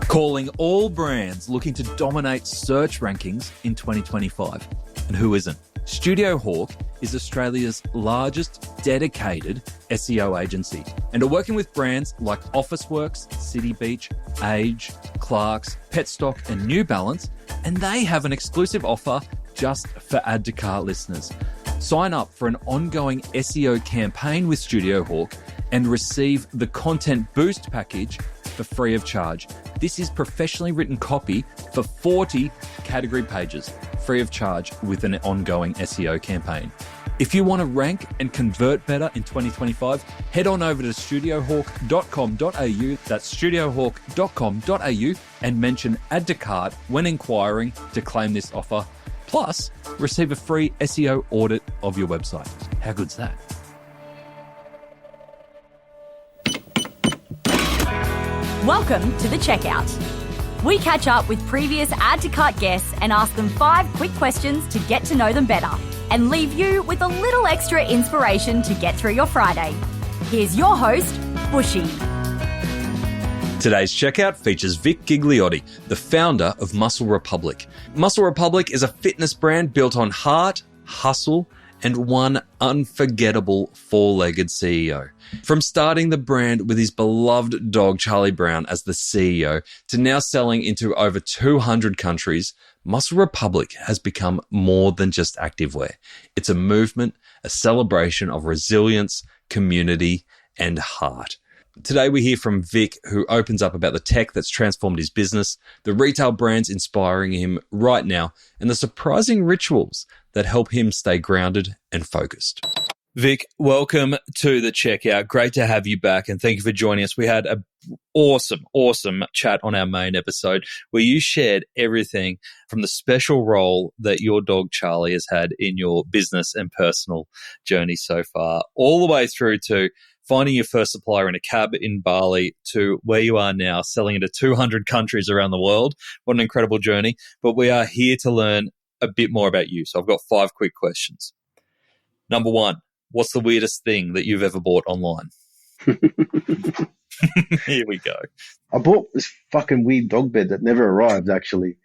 calling all brands looking to dominate search rankings in 2025. And who isn't? Studio Hawk is Australia's largest dedicated SEO agency and are working with brands like Officeworks, City Beach, Age, Clarks, Petstock and New Balance, and they have an exclusive offer just for Add to Cart listeners. Sign up for an ongoing SEO campaign with Studio Hawk and receive the Content Boost package for free of charge. This is professionally written copy for 40 category pages, free of charge with an ongoing SEO campaign. If you want to rank and convert better in 2025, head on over to studiohawk.com.au, that's studiohawk.com.au, and mention Add to Cart when inquiring to claim this offer. Plus, receive a free SEO audit of your website. How good's that? Welcome to The Checkout. We catch up with previous Add to Cart guests and ask them 5 quick questions to get to know them better and leave you with a little extra inspiration to get through your Friday. Here's your host, Bushy. Today's checkout features Vic Gigliotti, the founder of Muscle Republic. Muscle Republic is a fitness brand built on heart, hustle, and one unforgettable 4-legged CEO. From starting the brand with his beloved dog Charlie Brown as the CEO to now selling into over 200 countries, Muscle Republic has become more than just activewear. It's a movement, a celebration of resilience, community, and heart. Today we hear from Vic, who opens up about the tech that's transformed his business, the retail brands inspiring him right now, and the surprising rituals that help him stay grounded and focused. Vic, welcome to The Checkout. Great to have you back, and thank you for joining us. We had an awesome chat on our main episode where you shared everything from the special role that your dog Charlie has had in your business and personal journey so far, all the way through to finding your first supplier in a cab in Bali to where you are now, selling into 200 countries around the world. What an incredible journey. But we are here to learn a bit more about you. So I've got 5 quick questions. Number 1, what's the weirdest thing that you've ever bought online? Here we go. I bought this fucking weird dog bed that never arrived, actually.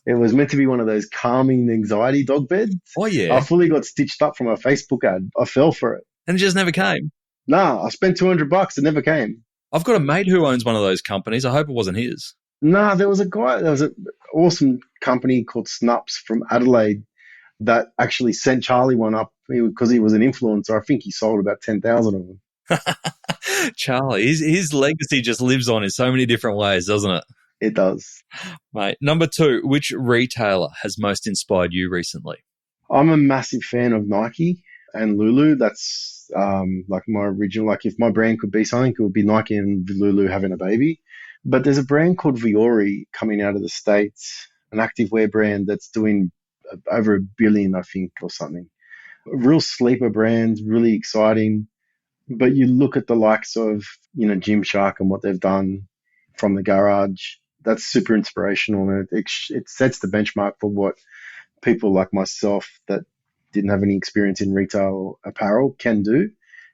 It was meant to be one of those calming anxiety dog beds. Oh, yeah. I fully got stitched up from a Facebook ad. I fell for it. And it just never came? Nah, I spent $200. It never came. I've got a mate who owns one of those companies. I hope it wasn't his. Nah, there was an awesome company called Snups from Adelaide that actually sent Charlie one up because he was an influencer. I think he sold about 10,000 of them. Charlie, his legacy just lives on in so many different ways, doesn't it? It does. Mate, number 2, which retailer has most inspired you recently? I'm a massive fan of Nike and Lulu. That's like my original, like if my brand could be something, it would be Nike and Lulu having a baby. But there's a brand called Viore coming out of the States, an activewear brand that's doing over $1 billion, I think, or something. A real sleeper brand, really exciting. But you look at the likes of, Gymshark and what they've done from the garage, that's super inspirational. And it sets the benchmark for what people like myself that didn't have any experience in retail apparel can do,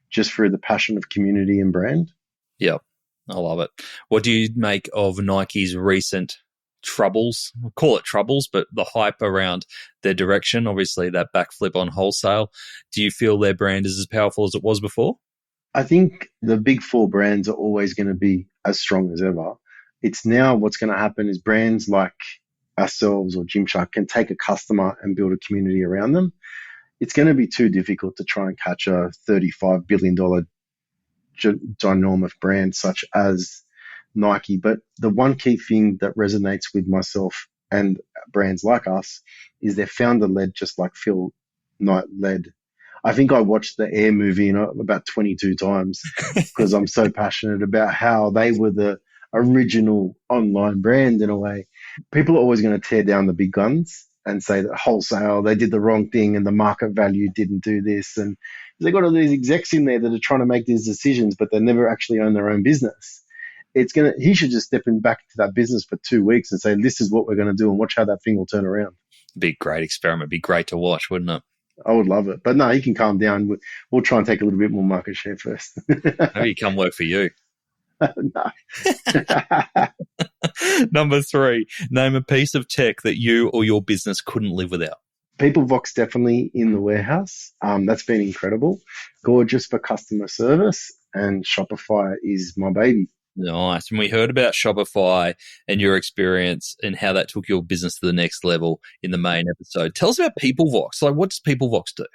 just through the passion of community and brand. Yeah, I love it. What do you make of Nike's recent troubles? We'll call it troubles, but the hype around their direction, obviously that backflip on wholesale. Do you feel their brand is as powerful as it was before? I think the big 4 brands are always going to be as strong as ever. It's now what's going to happen is brands like ourselves or Gymshark can take a customer and build a community around them. It's going to be too difficult to try and catch a $35 billion ginormous brand such as Nike. But the one key thing that resonates with myself and brands like us is they're founder-led, just like Phil Knight led. I think I watched the Air movie about 22 times because I'm so passionate about how they were the original online brand in a way. People are always going to tear down the big guns and say that wholesale, they did the wrong thing and the market value didn't do this. And they got all these execs in there that are trying to make these decisions, but they never actually own their own business. He should just step in back to that business for 2 weeks and say, this is what we're going to do, and watch how that thing will turn around. Be a great experiment. Be great to watch, wouldn't it? I would love it. But no, he can calm down. We'll try and take a little bit more market share first. Maybe he come work for you. No. Number 3, name a piece of tech that you or your business couldn't live without. PeopleVox definitely in the warehouse. That's been incredible. Gorgeous for customer service, and Shopify is my baby. Nice. And we heard about Shopify and your experience and how that took your business to the next level in the main episode. Tell us about PeopleVox. Like, what does PeopleVox do?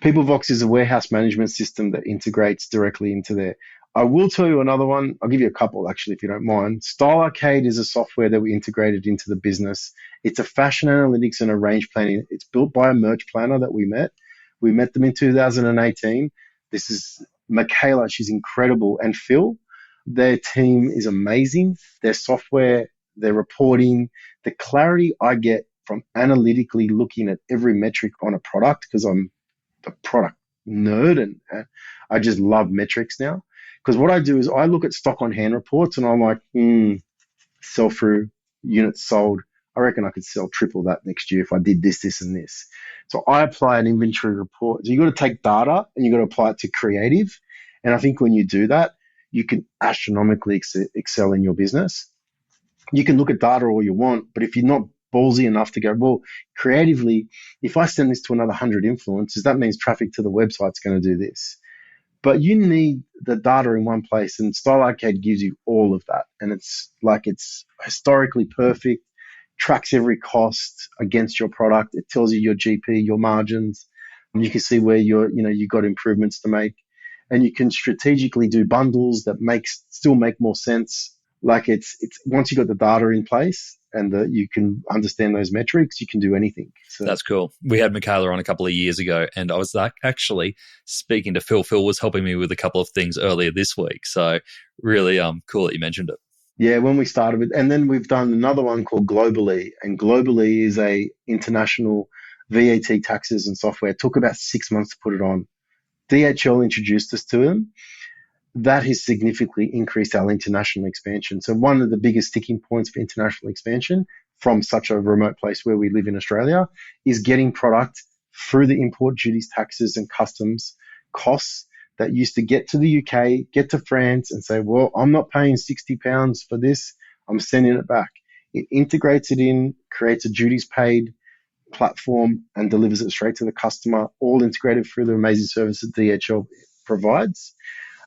PeopleVox is a warehouse management system that integrates directly into there. I will tell you another one. I'll give you a couple, actually, if you don't mind. Style Arcade is a software that we integrated into the business. It's a fashion analytics and a range planning. It's built by a merch planner that we met. We met them in 2018. This is Michaela. She's incredible. And Phil, their team is amazing. Their software, their reporting, the clarity I get from analytically looking at every metric on a product, because I'm a product nerd and I just love metrics now. Because what I do is I look at stock on hand reports and I'm like, sell through, units sold. I reckon I could sell triple that next year if I did this, this, and this. So I apply an inventory report. So you got to take data and you got to apply it to creative. And I think when you do that, you can astronomically excel in your business. You can look at data all you want, but if you're not ballsy enough to go, well, creatively, if I send this to another 100 influencers, that means traffic to the website's going to do this. But you need the data in one place, and Style Arcade gives you all of that. And it's historically perfect, tracks every cost against your product. It tells you your GP, your margins, and you can see where you've got improvements to make. And you can strategically do bundles that still make more sense. Like it's once you got the data in place and you can understand those metrics, you can do anything. So that's cool. We had Michaela on a couple of years ago, and I was actually speaking to Phil. Phil was helping me with a couple of things earlier this week. So really cool that you mentioned it. Yeah, when we started with, and then we've done another one called Globally, and Globally is a international VAT taxes and software. It took about 6 months to put it on. DHL introduced us to them. That has significantly increased our international expansion. So one of the biggest sticking points for international expansion from such a remote place where we live in Australia is getting product through the import duties, taxes and customs costs that used to get to the UK, get to France and say, well, I'm not paying £60 for this. I'm sending it back. It integrates it in, creates a duties paid platform and delivers it straight to the customer, all integrated through the amazing service that DHL provides.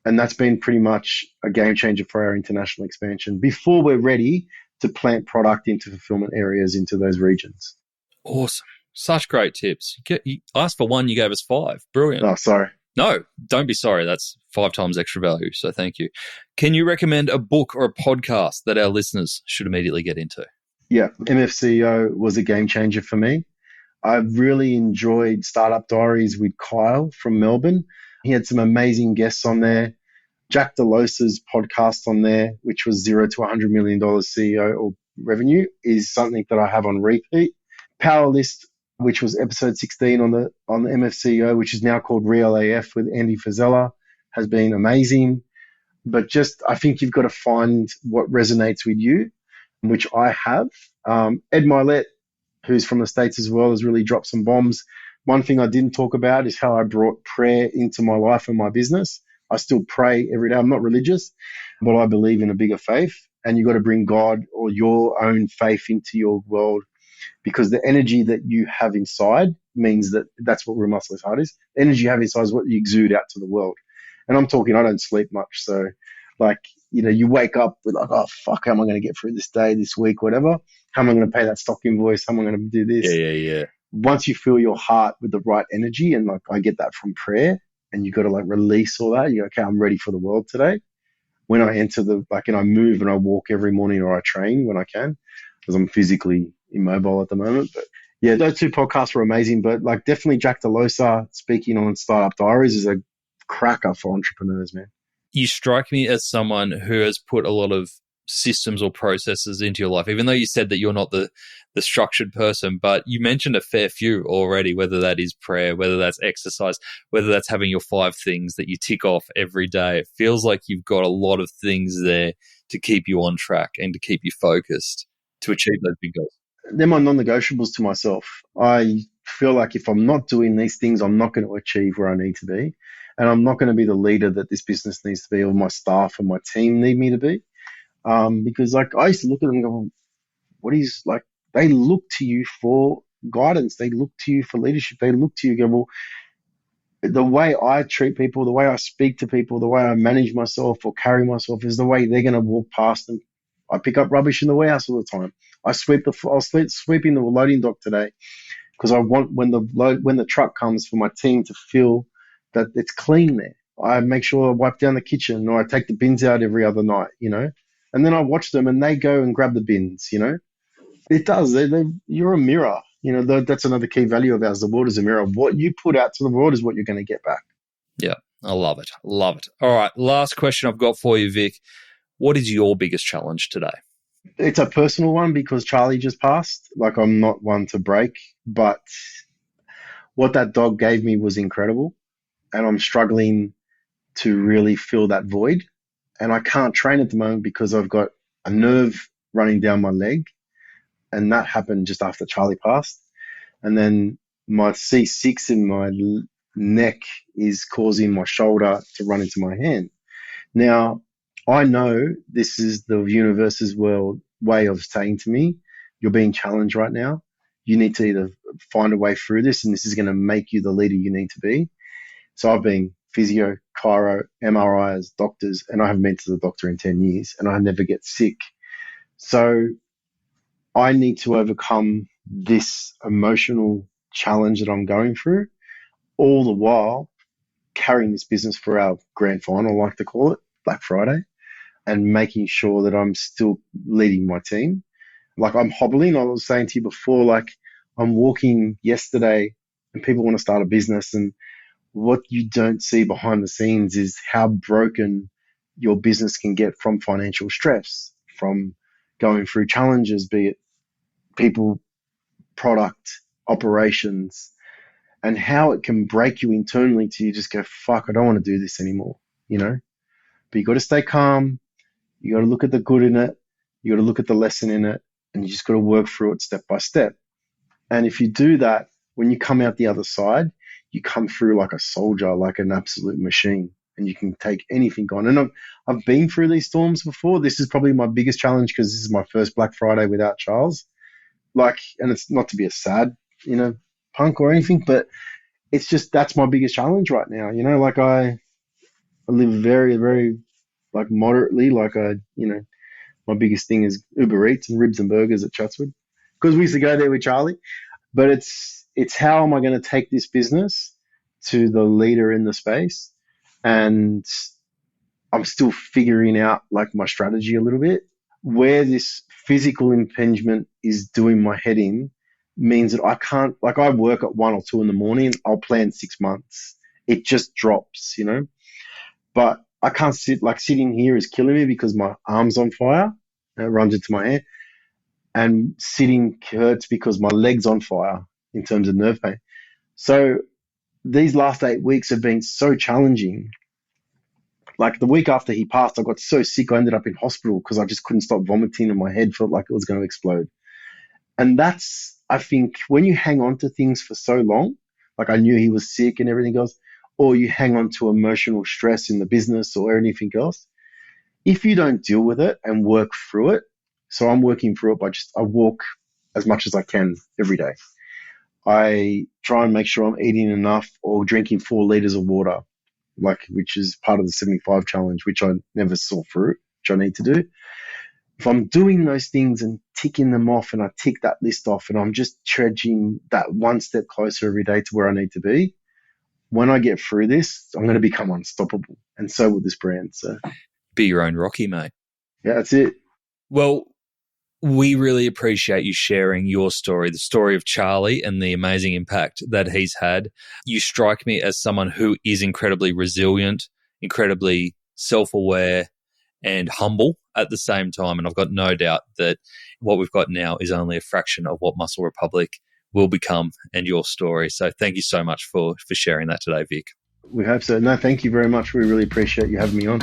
And that's been pretty much a game changer for our international expansion before we're ready to plant product into fulfillment areas into those regions. Awesome. Such great tips. You asked for one, you gave us 5. Brilliant. Oh, sorry. No, don't be sorry. That's 5 times extra value. So thank you. Can you recommend a book or a podcast that our listeners should immediately get into? Yeah, MFCEO was a game changer for me. I've really enjoyed Startup Diaries with Kyle from Melbourne. He had some amazing guests on there. Jack DeLosa's podcast on there, which was $0 to $100 million CEO or revenue, is something that I have on repeat. Power List, which was episode 16 on the MFCEO, which is now called Real AF with Andy Fazella, has been amazing. But just, I think you've got to find what resonates with you, which I have. Ed Milet, who's from the States as well, has really dropped some bombs. One thing I didn't talk about is how I brought prayer into my life and my business. I still pray every day. I'm not religious, but I believe in a bigger faith. And you've got to bring God or your own faith into your world, because the energy that you have inside means that's what real muscle is hard is. The energy you have inside is what you exude out to the world. And I'm talking, I don't sleep much. So you wake up with like, oh, fuck, how am I going to get through this day, this week, whatever? How am I going to pay that stock invoice? How am I going to do this? Yeah. Once you fill your heart with the right energy, and like I get that from prayer, and you got to like release all that. You go, okay, I'm ready for the world today. When I enter and I move and I walk every morning, or I train when I can, because I'm physically immobile at the moment. But yeah, those 2 podcasts were amazing. But like definitely Jack DeLosa speaking on Startup Diaries is a cracker for entrepreneurs, man. You strike me as someone who has put a lot of systems or processes into your life, even though you said that you're not the structured person, but you mentioned a fair few already, whether that is prayer, whether that's exercise, whether that's having your 5 things that you tick off every day. It feels like you've got a lot of things there to keep you on track and to keep you focused to achieve those big goals. They're my non-negotiables to myself. I feel like if I'm not doing these things, I'm not going to achieve where I need to be. And I'm not going to be the leader that this business needs to be, or my staff and my team need me to be. Because like I used to look at them and go, what is like, they look to you for guidance. They look to you for leadership. They look to you and go, well, the way I treat people, the way I speak to people, the way I manage myself or carry myself is the way they're going to walk past them. I pick up rubbish in the warehouse all the time. I was sweeping the loading dock today because I want when the truck comes for my team to feel that it's clean there. I make sure I wipe down the kitchen, or I take the bins out every other night, and then I watch them and they go and grab the bins, It does. You're a mirror. That's another key value of ours. The world is a mirror. What you put out to the world is what you're going to get back. Yeah, I love it. Love it. All right, last question I've got for you, Vic. What is your biggest challenge today? It's a personal one because Charlie just passed. Like, I'm not one to break, but what that dog gave me was incredible. And I'm struggling to really fill that void. And I can't train at the moment because I've got a nerve running down my leg. And that happened just after Charlie passed. And then my C6 in my neck is causing my shoulder to run into my hand. Now, I know this is the universe's way of saying to me, you're being challenged right now. You need to either find a way through this, and this is going to make you the leader you need to be. So I've been physio, chiro, MRIs, doctors, and I haven't been to the doctor in 10 years, and I never get sick. So I need to overcome this emotional challenge that I'm going through, all the while carrying this business for our grand final, I like to call it, Black Friday, and making sure that I'm still leading my team. Like, I'm hobbling. I was saying to you before, like, I'm walking yesterday and people want to start a business, and what you don't see behind the scenes is how broken your business can get from financial stress, from going through challenges, be it people, product, operations, and how it can break you internally till you just go, fuck, I don't want to do this anymore, But you got to stay calm. You got to look at the good in it. You got to look at the lesson in it, and you just got to work through it step by step. And if you do that, when you come out the other side, you come through like a soldier, like an absolute machine, and you can take anything on. And I've been through these storms before. This is probably my biggest challenge because this is my first Black Friday without Charles. And it's not to be a sad, punk or anything, but it's just, that's my biggest challenge right now. I live very, very moderately. My biggest thing is Uber Eats and ribs and burgers at Chatswood because we used to go there with Charlie. But it's how am I going to take this business to the leader in the space? And I'm still figuring out my strategy a little bit. Where this physical impingement is doing my head in means that I can't, I work at 1 or 2 in the morning, I'll plan 6 months. It just drops, But I can't sitting here is killing me because my arm's on fire. It runs into my hair. And sitting hurts because my leg's on fire in terms of nerve pain. So these last 8 weeks have been so challenging. The week after he passed, I got so sick I ended up in hospital because I just couldn't stop vomiting and my head felt like it was going to explode. And that's, I think, when you hang on to things for so long, I knew he was sick and everything else, or you hang on to emotional stress in the business or anything else, if you don't deal with it and work through it, so I'm working through it by I walk as much as I can every day. I try and make sure I'm eating enough or drinking 4 liters of water, which is part of the 75 challenge, which I never saw through, which I need to do. If I'm doing those things and ticking them off and I tick that list off and I'm just trudging that one step closer every day to where I need to be, when I get through this, I'm going to become unstoppable. And so will this brand. So be your own Rocky, mate. Yeah, that's it. Well, we really appreciate you sharing your story, the story of Charlie and the amazing impact that he's had. You strike me as someone who is incredibly resilient, incredibly self-aware and humble at the same time. And I've got no doubt that what we've got now is only a fraction of what Muscle Republic will become and your story. So thank you so much for sharing that today, Vic. We hope so. No, thank you very much. We really appreciate you having me on.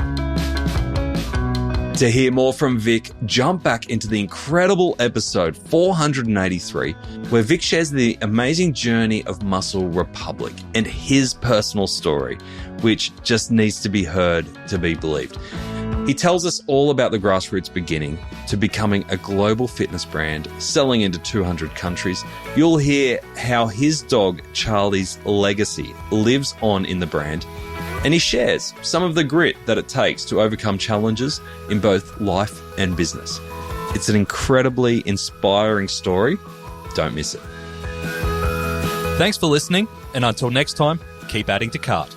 To hear more from Vic, jump back into the incredible episode 483, where Vic shares the amazing journey of Muscle Republic and his personal story, which just needs to be heard to be believed. He tells us all about the grassroots beginning to becoming a global fitness brand, selling into 200 countries. You'll hear how his dog Charlie's legacy lives on in the brand, and he shares some of the grit that it takes to overcome challenges in both life and business. It's an incredibly inspiring story. Don't miss it. Thanks for listening, and until next time, keep adding to cart.